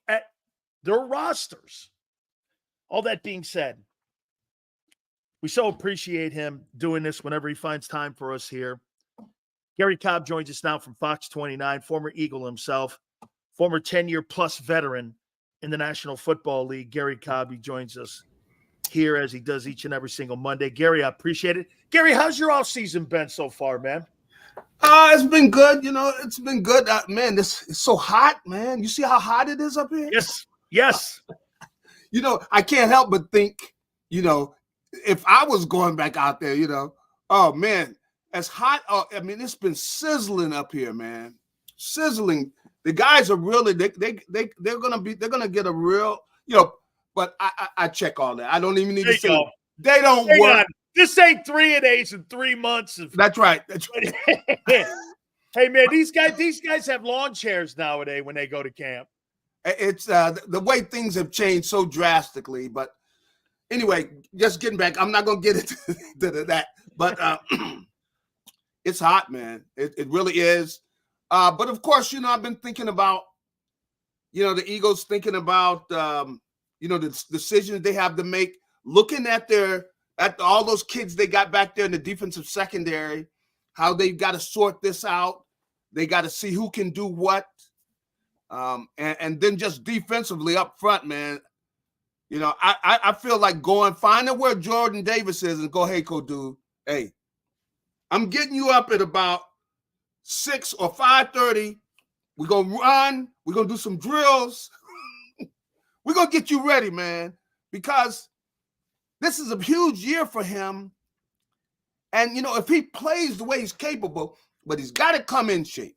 at their rosters. All that being said, we so appreciate him doing this whenever he finds time for us here. Garry Cobb joins us now from Fox 29, former Eagle himself, former 10-year-plus veteran in the National Football League. Garry Cobb, he joins us here as he does each and every single Monday. Garry, I appreciate it. Garry, how's your off-season been so far, man? It's been good. It's been good. Man, it's so hot, man. You see how hot it is up here? Yes. I can't help but think, if I was going back out there, oh, man, as hot. It's been sizzling up here, man. Sizzling. The guys are really, they're going to get a real, but I check all that. I don't even need to say it. They don't work. This ain't 3 days and 3 months. That's right. Hey, man, these guys have lawn chairs nowadays when they go to camp. It's the way things have changed so drastically. But anyway, just getting back, I'm not going to get into that. But it's hot, man. It really is. But, of course, I've been thinking about, the Eagles thinking about, the decisions they have to make, looking at all those kids they got back there in the defensive secondary, how they've got to sort this out. They got to see who can do what. And then just defensively up front, man, I feel like finding where Jordan Davis is and go, hey, dude, hey, I'm getting you up at about 6 or 5:30. We're going to run. We're going to do some drills. We're going to get you ready, man, because this is a huge year for him. And, if he plays the way he's capable, but he's got to come in shape.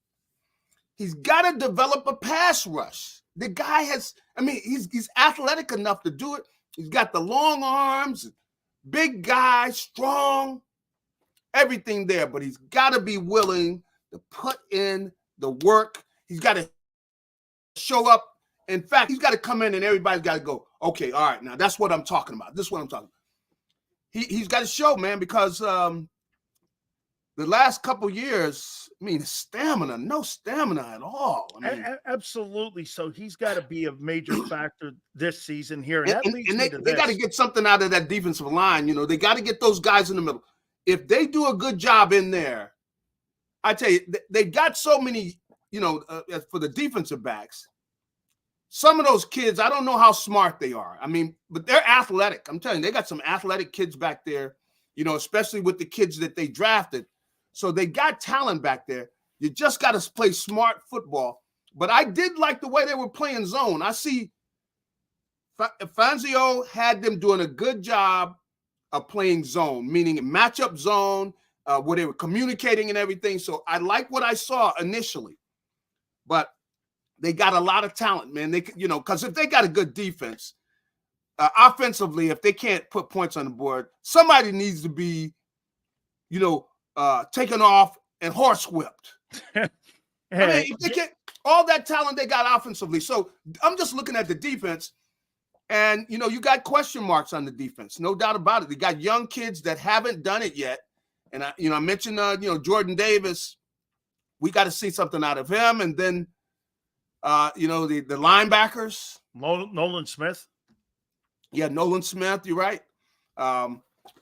He's got to develop a pass rush. The guy he's athletic enough to do it. He's got the long arms, big guy, strong, everything there. But he's got to be willing to put in the work. He's got to show up. In fact, he's got to come in and everybody's got to go, okay, all right, now that's what I'm talking about. This is what I'm talking about. He's got to show, man, because the last couple years, no stamina at all. Absolutely. So he's got to be a major factor this season here. And they got to get something out of that defensive line. They got to get those guys in the middle. If they do a good job in there, I tell you, they got so many, for the defensive backs. Some of those kids, I don't know how smart they are. But they're athletic. I'm telling you, they got some athletic kids back there, especially with the kids that they drafted. So they got talent back there. You just got to play smart football. But I did like the way they were playing zone. I see Fangio had them doing a good job of playing zone, meaning matchup zone, where they were communicating and everything. So I like what I saw initially. But they got a lot of talent, man. They, because if they got a good defense, offensively, if they can't put points on the board, somebody needs to be, taken off and horsewhipped. If they can't, all that talent they got offensively. So I'm just looking at the defense, and you got question marks on the defense, no doubt about it. They got young kids that haven't done it yet, and I mentioned Jordan Davis. We got to see something out of him, and then. The linebackers. Nolan Smith. Yeah, Nolan Smith, you're right.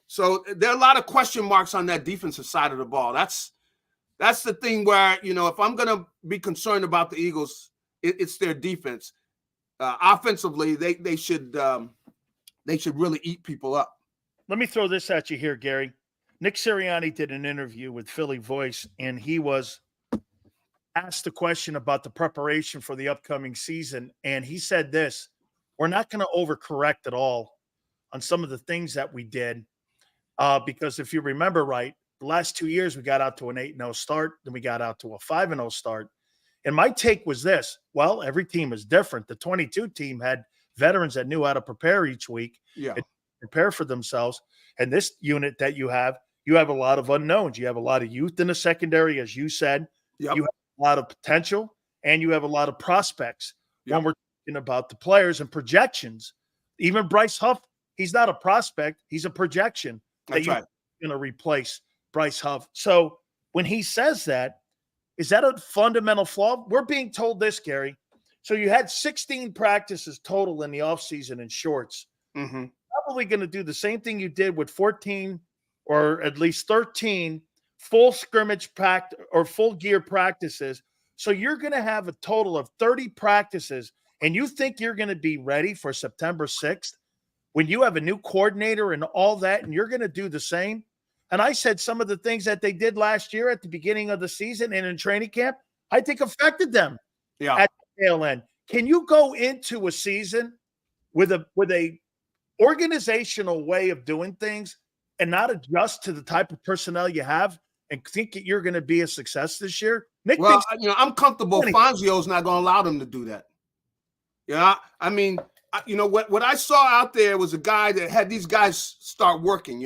So there are a lot of question marks on that defensive side of the ball. That's the thing where, if I'm going to be concerned about the Eagles, it's their defense. Offensively, they should really eat people up. Let me throw this at you here, Garry. Nick Sirianni did an interview with Philly Voice, and he was asked a question about the preparation for the upcoming season, and he said this: we're not going to overcorrect at all on some of the things that we did, because if you remember right, the last 2 years we got out to an 8-0 start, then we got out to a 5-0 start. And my take was this: well, every team is different. The 22 team had veterans that knew how to prepare each week, and prepare for themselves. And this unit that you have a lot of unknowns. You have a lot of youth in the secondary, as you said. Yep. You have a lot of potential, and you have a lot of prospects. When we're talking about the players and projections. Even Bryce Huff, he's not a prospect, he's a projection. That's right. Going to replace Bryce Huff. So when he says that, is that a fundamental flaw? We're being told this, Garry. So you had 16 practices total in the offseason in shorts. Mm-hmm. Probably going to do the same thing you did with 14 or at least 13 full scrimmage practice or full gear practices. So you're going to have a total of 30 practices, and you think you're going to be ready for September 6th when you have a new coordinator and all that, and you're going to do the same? And I said some of the things that they did last year at the beginning of the season and in training camp, I think affected them at the tail end. Can you go into a season with a organizational way of doing things and not adjust to the type of personnel you have and think that you're going to be a success this year? Nick thinks, I'm comfortable Fangio's not going to allow them to do that. I mean, what I saw out there was a guy that had these guys start working,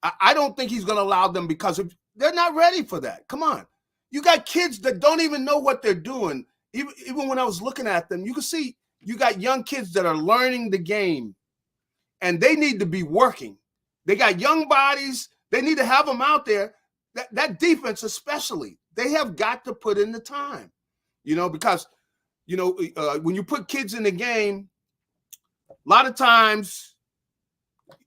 I don't think he's going to allow them because they're not ready for that. Come on. You got kids that don't even know what they're doing. Even when I was looking at them, you can see you got young kids that are learning the game, and they need to be working. They got young bodies. They need to have them out there. That defense especially, they have got to put in the time, because, when you put kids in the game, a lot of times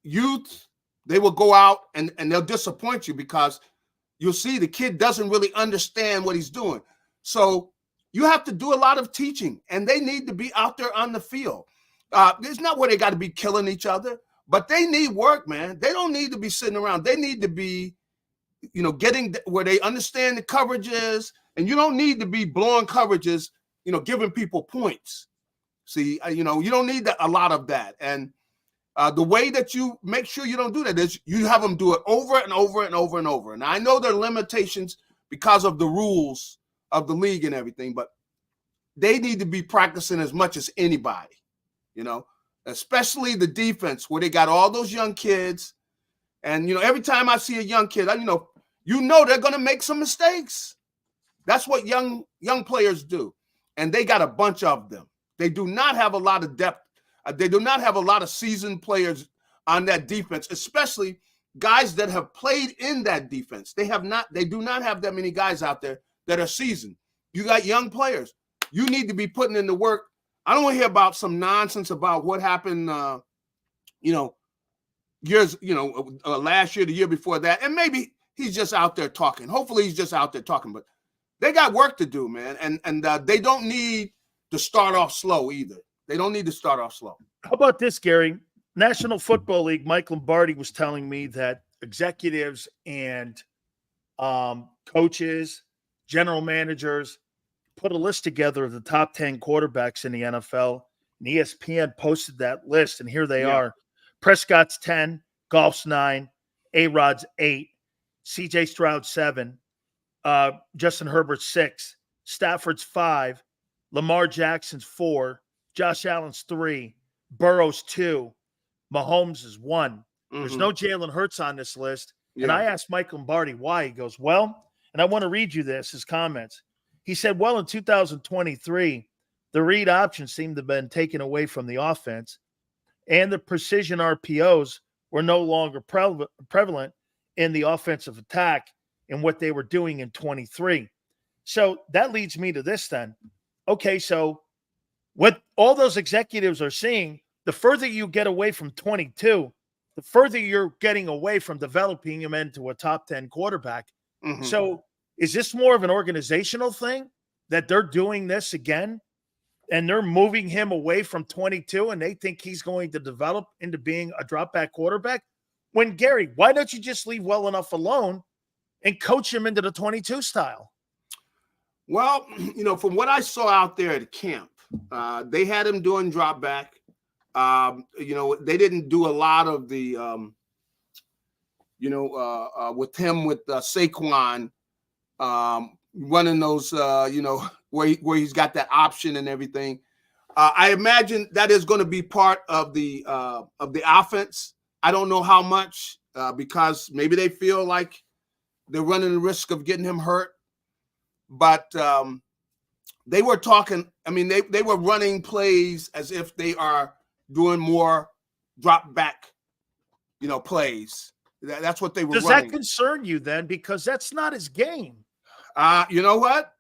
youth, they will go out and they'll disappoint you because you'll see the kid doesn't really understand what he's doing. So you have to do a lot of teaching, and they need to be out there on the field. It's not where they got to be killing each other, but they need work, man. They don't need to be sitting around. They need to be, getting where they understand the coverages, and you don't need to be blowing coverages, giving people points. See, you don't need a lot of that. And the way that you make sure you don't do that is you have them do it over and over and over and over. And I know there are limitations because of the rules of the league and everything, but they need to be practicing as much as anybody, especially the defense where they got all those young kids. And, every time I see a young kid, they're going to make some mistakes. That's what young players do. And they got a bunch of them. They do not have a lot of depth. They do not have a lot of seasoned players on that defense, especially guys that have played in that defense. They do not have that many guys out there that are seasoned. You got young players. You need to be putting in the work. I don't want to hear about some nonsense about what happened, years, last year, the year before that. And maybe he's just out there talking. Hopefully he's just out there talking, but they got work to do, man. And they don't need to start off slow either. They don't need to start off slow. How about this, Gary? National Football League, Mike Lombardi was telling me that executives and coaches, general managers put a list together of the top 10 quarterbacks in the NFL. And ESPN posted that list, and here they are. Prescott's 10, Goff's 9, A-Rod's 8, C.J. Stroud 7, Justin Herbert's 6, Stafford's 5, Lamar Jackson's 4, Josh Allen's 3, Burrow's 2, Mahomes is 1. Mm-hmm. There's no Jalen Hurts on this list. Yeah. And I asked Mike Lombardi why. He goes, and I want to read you his comments. He said, in 2023, the read options seemed to have been taken away from the offense, and the precision RPOs were no longer prevalent in the offensive attack in what they were doing in 23. So that leads me to this then. Okay, so what all those executives are seeing, the further you get away from 22, the further you're getting away from developing him into a top 10 quarterback. Mm-hmm. So is this more of an organizational thing that they're doing this again and they're moving him away from 22 and they think he's going to develop into being a drop back quarterback? When, Gary, why don't you just leave well enough alone and coach him into the 22 style? Well, from what I saw out there at camp, they had him doing drop back. They didn't do a lot of the, with him with Saquon running those, where he's got that option and everything. I imagine that is going to be part of the offense. I don't know how much because maybe they feel like they're running the risk of getting him hurt. But they were talking. I mean, they were running plays as if they are doing more drop back, plays. That's what they were running. Does that concern you then? Because that's not his game. You know what?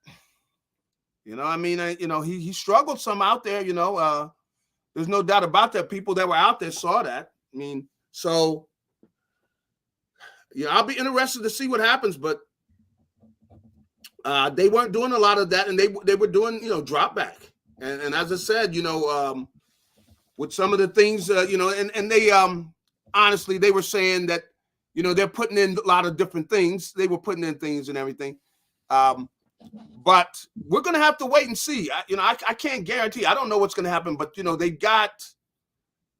I mean, he struggled some out there. There's no doubt about that. People that were out there saw that. I mean, so I'll be interested to see what happens, but they weren't doing a lot of that, and they were doing drop back, and as I said, with some of the things, and they honestly they were saying that they're putting in a lot of different things. They were putting in things and everything, but we're gonna have to wait and see. I can't guarantee. I don't know what's gonna happen, but they got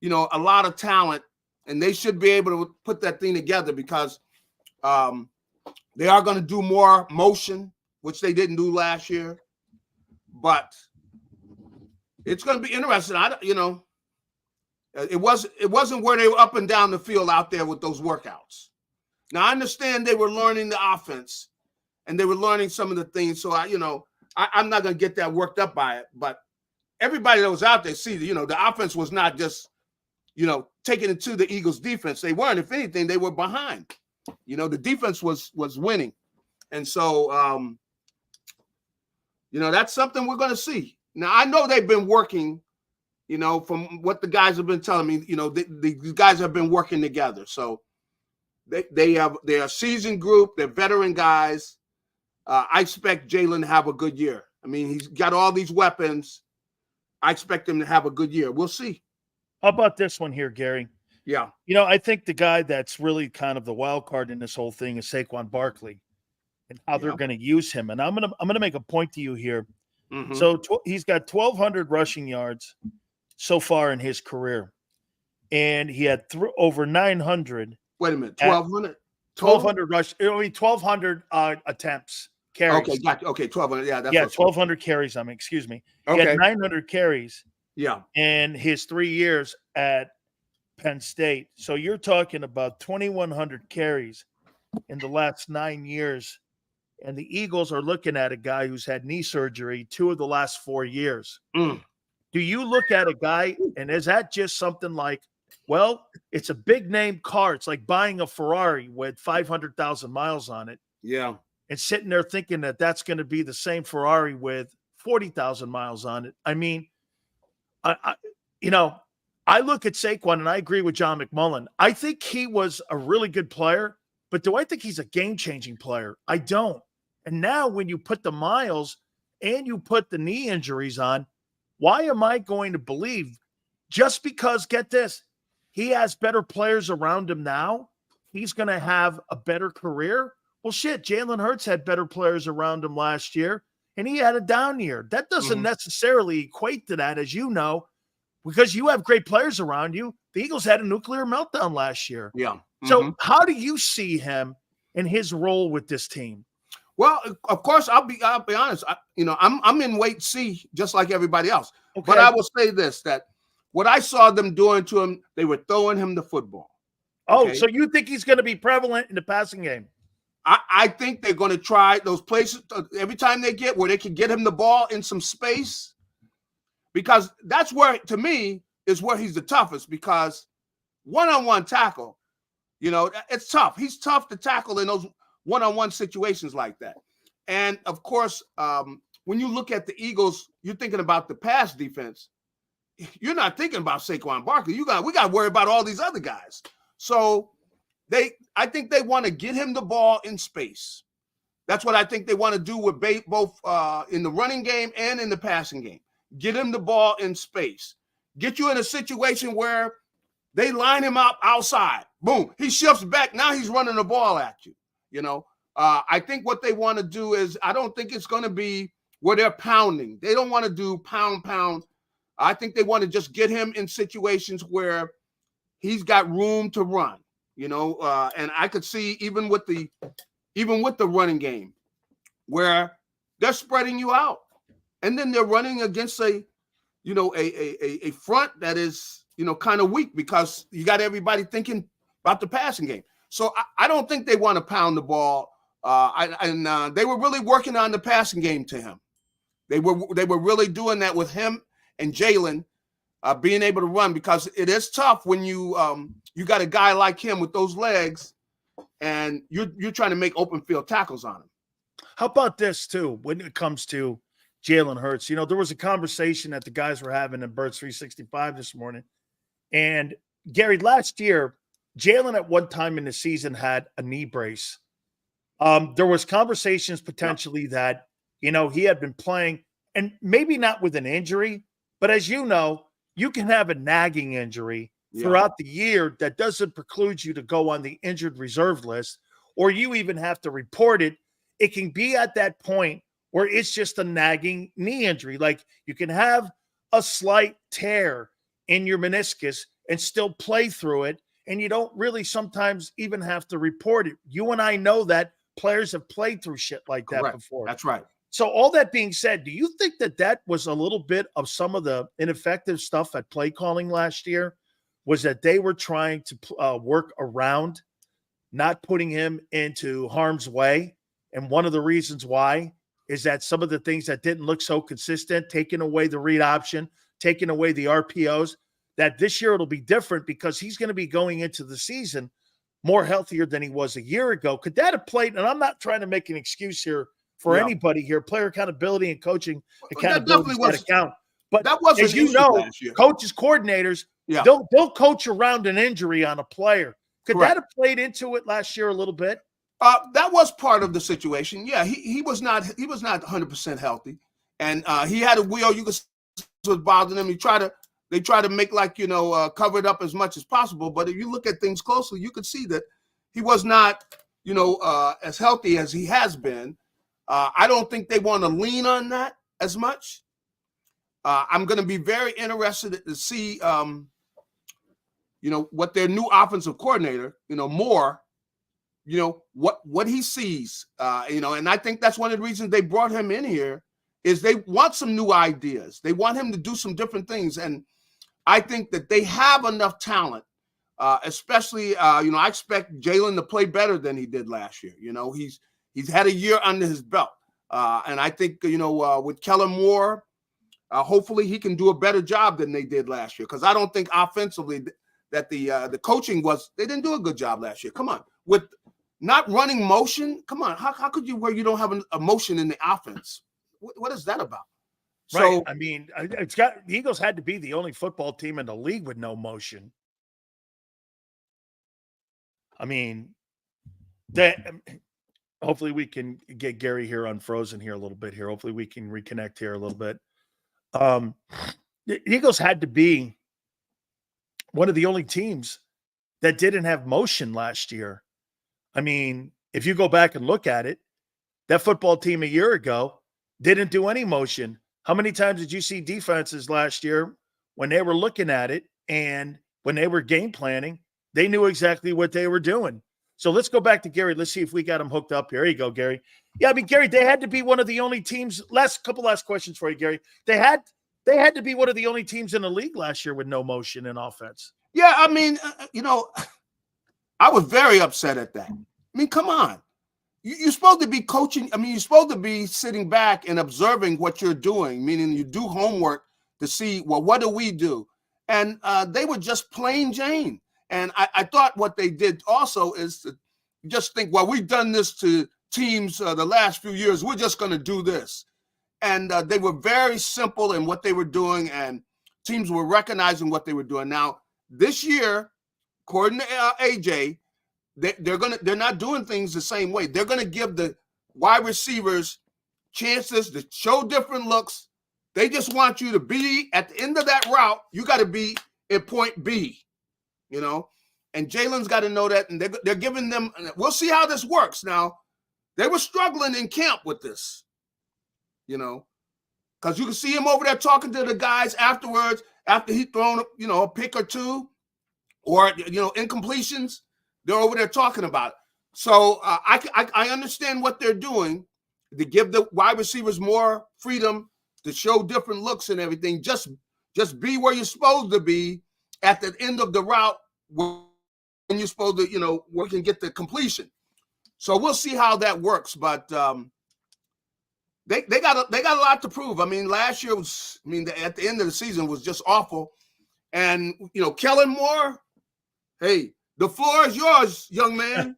a lot of talent, and they should be able to put that thing together because they are going to do more motion, which they didn't do last year. But it's going to be interesting. It wasn't where they were up and down the field out there with those workouts. Now I understand they were learning the offense and they were learning some of the things. So I'm not going to get that worked up by it. But everybody that was out there, the offense was not just taking it to the Eagles defense. They weren't. If anything, they were behind. The defense was winning. And so, that's something we're going to see. Now, I know they've been working, from what the guys have been telling me, the guys have been working together. So they're a seasoned group. They're veteran guys. I expect Jalen to have a good year. I mean, he's got all these weapons. I expect him to have a good year. We'll see. How about this one here, Gary? Yeah. I think the guy that's really kind of the wild card in this whole thing is Saquon Barkley and how they're going to use him. And I'm going to make a point to you here. Mm-hmm. So he's got 1,200 rushing yards so far in his career. And he had over 900. Wait a minute. 1,200? 1,200 attempts, carries. Okay, gotcha. Okay, 1,200. Yeah, that's 1,200 carries. Excuse me. He had 900 carries. Yeah. In his 3 years at Penn State. So you're talking about 2,100 carries in the last 9 years. And the Eagles are looking at a guy who's had knee surgery 2 of the last 4 years. Mm. Do you look at a guy and is that just something like, well, it's a big name car. It's like buying a Ferrari with 500,000 miles on it. Yeah. And sitting there thinking that that's going to be the same Ferrari with 40,000 miles on it. I mean, I look at Saquon and I agree with John McMullen. I think he was a really good player, but do I think he's a game-changing player? I don't. And now when you put the miles and you put the knee injuries on, why am I going to believe just because, get this, he has better players around him now, he's going to have a better career? Well, shit, Jalen Hurts had better players around him last year, and he had a down year. That doesn't necessarily equate to that, as you know, because you have great players around you. The Eagles had a nuclear meltdown last year. Yeah. Mm-hmm. So how do you see him and his role with this team? Well, of course, I'll be honest. I'm in wait and see, just like everybody else. Okay. But I will say this: that what I saw them doing to him, they were throwing him the football. Okay? Oh, so you think he's going to be prevalent in the passing game? I think they're going to try those places every time they get where they can get him the ball in some space, because that's where, to me, is where he's the toughest. Because one-on-one tackle, it's tough. He's tough to tackle in those one-on-one situations like that. And of course, when you look at the Eagles, you're thinking about the pass defense. You're not thinking about Saquon Barkley. We got to worry about all these other guys. So I think they want to get him the ball in space. That's what I think they want to do with both in the running game and in the passing game. Get him the ball in space. Get you in a situation where they line him up outside. Boom. He shifts back. Now he's running the ball at you. I think what they want to do is, I don't think it's going to be where they're pounding. They don't want to do pound. I think they want to just get him in situations where he's got room to run, and I could see even with the running game where they're spreading you out, and then they're running against a front that is, kind of weak because you got everybody thinking about the passing game. So I don't think they want to pound the ball. They were really working on the passing game to him. They were really doing that with him and Jalen being able to run, because it is tough when you got a guy like him with those legs and you're trying to make open field tackles on him. How about this too, when it comes to Jalen Hurts. You know, there was a conversation that the guys were having in Birds 365 this morning. And Gary, last year, Jalen at one time in the season had a knee brace. There was conversations potentially that, you know, he had been playing, and maybe not with an injury, but as you know, you can have a nagging injury throughout the year that doesn't preclude you to go on the injured reserve list, or you even have to report it. It can be at that point where it's just a nagging knee injury. Like you can have a slight tear in your meniscus and still play through it, and you don't really sometimes even have to report it. You and I know that players have played through shit like that before. That's right. So all that being said, do you think that that was a little bit of some of the ineffective stuff at play calling last year? Was that they were trying to work around not putting him into harm's way? And one of the reasons why is that some of the things that didn't look so consistent, taking away the read option, taking away the RPOs, that this year it'll be different because he's going to be going into the season more healthier than he was a year ago. Could that have played? And I'm not trying to make an excuse here for anybody here. Player accountability and coaching accountability was account. But that was, as you know, coaches, coordinators, they'll coach around an injury on a player. Could that have played into it last year a little bit? That was part of the situation. Yeah, he was not 100% healthy, and he had a wheel. You could see was bothering him. They try to make like, you know, cover it up as much as possible. But if you look at things closely, you could see that he was not, you know, as healthy as he has been. I don't think they want to lean on that as much. I'm going to be very interested to see, you know, what their new offensive coordinator, you know, Moore, you know, what he sees, you know, and I think that's one of the reasons they brought him in here is they want some new ideas. They want him to do some different things. And I think that they have enough talent, especially, you know, I expect Jalen to play better than he did last year. You know, he's had a year under his belt. And I think, you know, with Kellen Moore, hopefully he can do a better job than they did last year. Because I don't think offensively that the coaching they didn't do a good job last year. Come on. With not running motion, come on. How could you where you don't have a motion in the offense? What is that about? Right. So, I mean, the Eagles had to be the only football team in the league with no motion. I mean, hopefully we can get Gary here unfrozen here a little bit here. Hopefully we can reconnect here a little bit. The Eagles had to be one of the only teams that didn't have motion last year. I mean, if you go back and look at it, that football team a year ago didn't do any motion. How many times did you see defenses last year when they were looking at it and when they were game planning, they knew exactly what they were doing? So let's go back to Gary. Let's see if we got him hooked up here. There you go, Gary. Yeah, I mean, Gary, they had to be one of the only teams. Last questions for you, Gary. They had to be one of the only teams in the league last year with no motion in offense. Yeah, I mean, you know, I was very upset at that. I mean, come on. You're supposed to be coaching. I mean, you're supposed to be sitting back and observing what you're doing, meaning you do homework to see, well, what do we do? And they were just plain Jane. And I thought what they did also is to just think, well, we've done this to teams the last few years. We're just going to do this. And they were very simple in what they were doing, and teams were recognizing what they were doing. Now, this year, according to AJ, they're not doing things the same way. They're going to give the wide receivers chances to show different looks. They just want you to be at the end of that route. You got to be at point B, you know, and Jalen's got to know that. And they're giving them, we'll see how this works. Now, they were struggling in camp with this, you know, because you can see him over there talking to the guys afterwards, after he'd thrown, you know, a pick or two or, you know, incompletions. They're over there talking about it. So I understand what they're doing to give the wide receivers more freedom to show different looks and everything. Just be where you're supposed to be at the end of the route when you're supposed to, you know, where you can get the completion. So we'll see how that works. But they got a lot to prove. I mean, last year was, I mean, at the end of the season was just awful. And, you know, Kellen Moore, hey, the floor is yours, young man.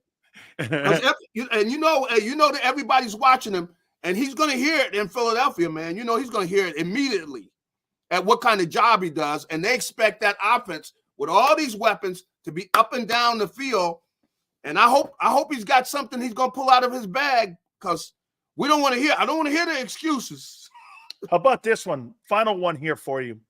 And you know that everybody's watching him. And he's going to hear it in Philadelphia, man. You know, he's going to hear it immediately at what kind of job he does. And they expect that offense with all these weapons to be up and down the field. And I hope he's got something he's going to pull out of his bag, because I don't want to hear the excuses. How about this one? Final one here for you.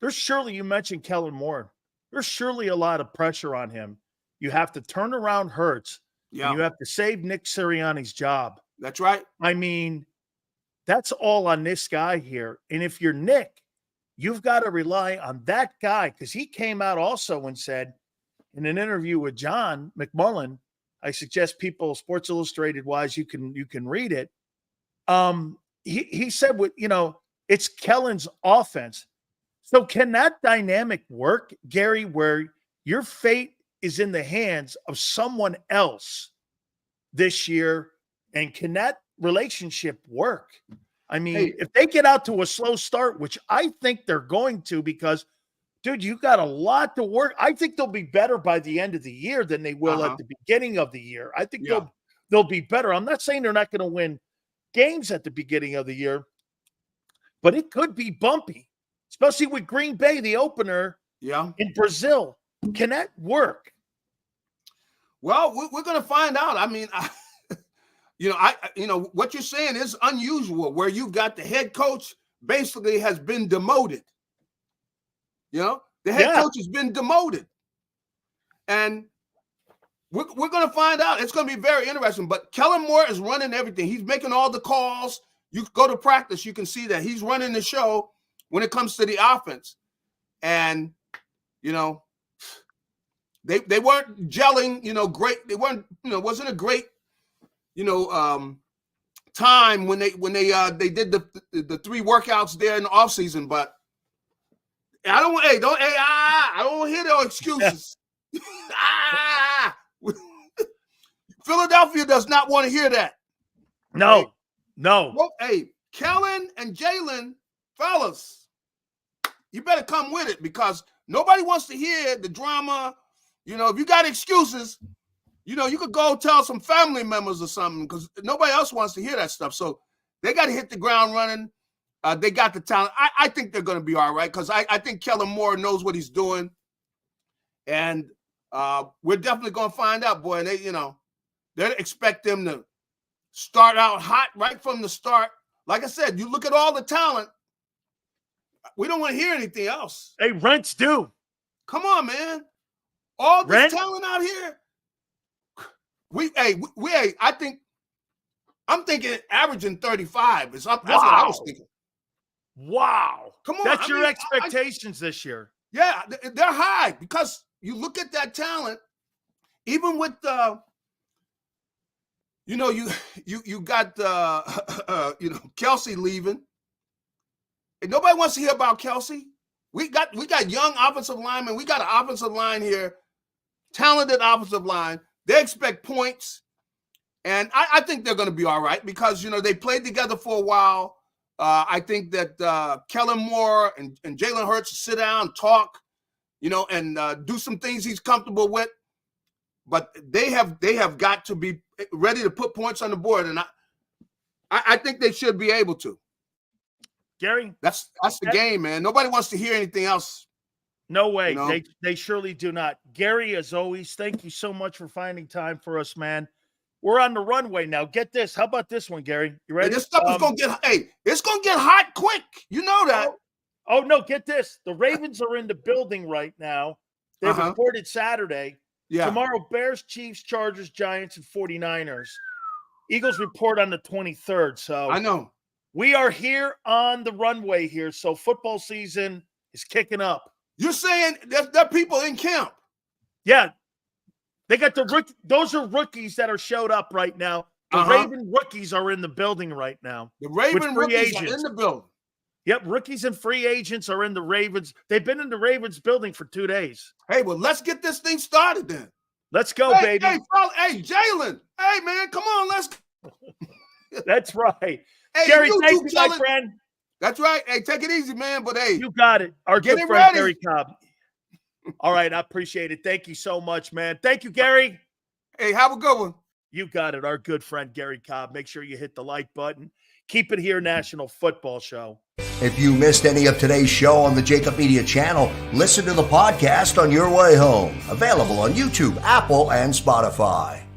There's surely, you mentioned Kellen Moore. There's surely a lot of pressure on him. You have to turn around Hurts. Yeah. And you have to save Nick Sirianni's job. That's right. I mean, that's all on this guy here. And if you're Nick, you've got to rely on that guy, because he came out also and said in an interview with John McMullen, I suggest people, Sports Illustrated wise, you can read it. He said, it's Kellen's offense. So can that dynamic work, Gary, where your fate is in the hands of someone else this year? And can that relationship work? I mean, if they get out to a slow start, which I think they're going to, because, dude, you got a lot to work. I think they'll be better by the end of the year than they will at the beginning of the year. I think they'll be better. I'm not saying they're not going to win games at the beginning of the year, but it could be bumpy, especially with Green Bay, the opener in Brazil. Can that work? Well, we're going to find out. I mean, what you're saying is unusual, where you've got the head coach basically has been demoted. The head coach has been demoted. And we're going to find out. It's going to be very interesting. But Kellen Moore is running everything. He's making all the calls. You go to practice, you can see that he's running the show when it comes to the offense. And, they weren't gelling, great. They weren't, wasn't a great, time when they did the 3 workouts there in the offseason. But I don't want to hear no excuses. Philadelphia does not want to hear that. No. Well, Kellen and Jalen, fellas, you better come with it, because nobody wants to hear the drama. If you got excuses, you could go tell some family members or something, because nobody else wants to hear that stuff. So they got to hit the ground running. They got the talent. I think they're going to be all right, because I think Kellen Moore knows what he's doing. And we're definitely going to find out, boy. And they expect them to start out hot right from the start. Like I said, you look at all the talent. We don't want to hear anything else. Hey, rent's due. Come on, man. All this talent out here. I'm thinking averaging 35. That's what I was thinking. Wow. Come on. That's your expectations this year. Yeah, they're high, because you look at that talent, even with you got Kelsey leaving. And nobody wants to hear about Kelsey. We got young offensive linemen. We got an offensive line here, talented offensive line. They expect points. And I think they're going to be all right, because, they played together for a while. I think that Kellen Moore and Jalen Hurts sit down, talk, and do some things he's comfortable with. But they have got to be ready to put points on the board. And I think they should be able to. Gary? That's the game, man. Nobody wants to hear anything else. No way. They surely do not. Gary, as always, thank you so much for finding time for us, man. We're on the runway now. Get this. How about this one, Gary? You ready? Hey, this stuff is going to it's going to get hot quick. You know that. Oh, no, get this. The Ravens are in the building right now. They reported Saturday. Yeah. Tomorrow, Bears, Chiefs, Chargers, Giants, and 49ers. Eagles report on the 23rd. So I know. We are here on the runway here. So football season is kicking up. You're saying there are people in camp? Yeah. They got those are rookies that are showed up right now. The Raven rookies are in the building right now. The Raven rookies are in the building. Yep, rookies and free agents are in the Ravens. They've been in the Ravens building for 2 days. Hey, well, let's get this thing started then. Let's go, baby. Hey, Jalen. Hey, man, come on, let's go. That's right. Hey, Gary, thank you, my friend. That's right. Hey, take it easy, man. But hey, you got it. Our good friend, Garry Cobb. All right, I appreciate it. Thank you so much, man. Thank you, Gary. Hey, have a good one. You got it. Our good friend, Garry Cobb. Make sure you hit the like button. Keep It Here National Football Show. If you missed any of today's show on the JAKIB Media channel, listen to the podcast on your way home. Available on YouTube, Apple, and Spotify.